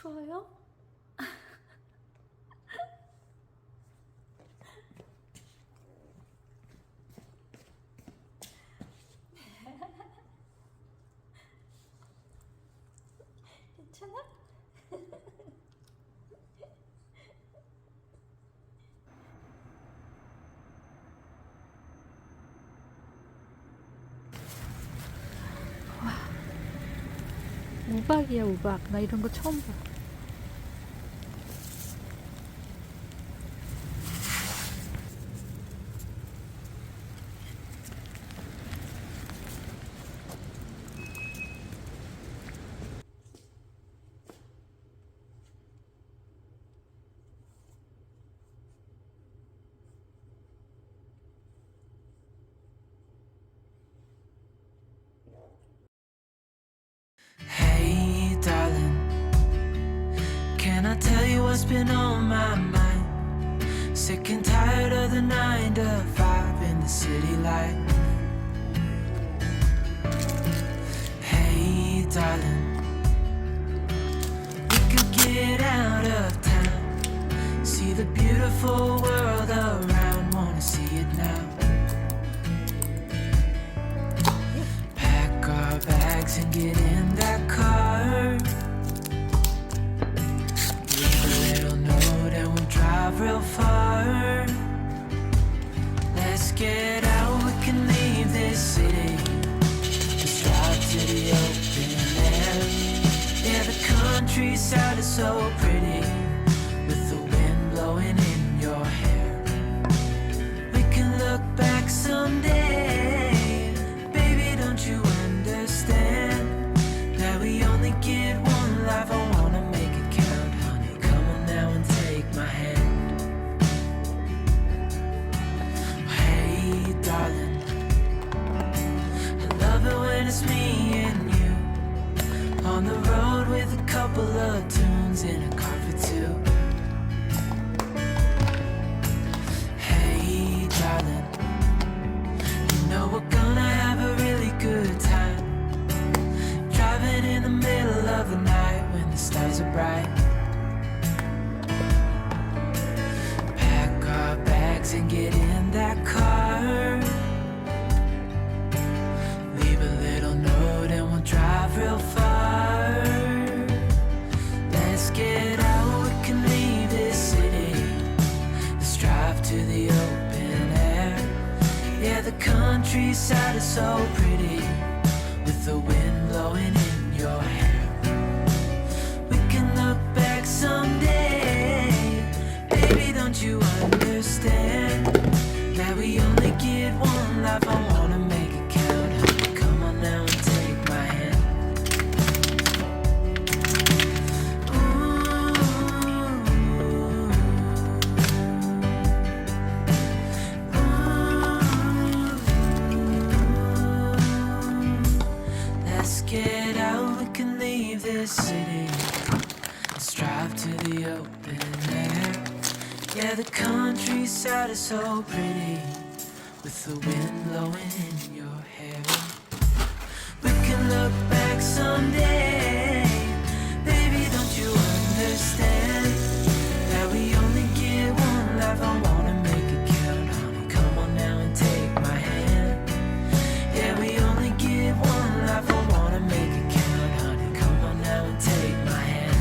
추워요? 괜찮아? 우박이야, 우박. 나 이런 거 처음 봐. Hey, darling, can I tell you what's been on my mind? Sick and tired of the 9 to 5 in the city light. Hey, darling, we could get out of town, see the beautiful world around, wanna see it now. Pack our bags and get in that car, leave a little note and we'll drive real far. Let's get out, we can leave this city, let's drive to the open air. Yeah, the countryside is so pretty, with the wind blowing in your hair. We can look back someday, baby, don't you understand that we only get one life? I wanna make it count, honey, come on now and take my hand. Hey, darling, I love it when it's me and you, on the road with a couple of tunes in a car for two. Hey, darling, you know we're gonna have a really good time, driving in the middle of the night when the stars are bright. Pack our bags and get in that car, leave a little note and we'll drive real far. Let's get out, we can leave this city, let's drive to the open air. Yeah, the countryside is so pretty, with the wind blowing in your hair. We can look back someday, baby, don't you understand that we only get one life? I wanna make it count, honey, come on now and take my hand. Let's get out, we can leave this city, let's drive to the open air. Yeah, the countryside is so pretty, with the wind blowing in your hair. We can look back someday, baby, don't you understand that we only get one life? I wanna make it count, honey, come on now and take my hand. Yeah, we only get one life, I wanna make it count, honey, come on now and take my hand.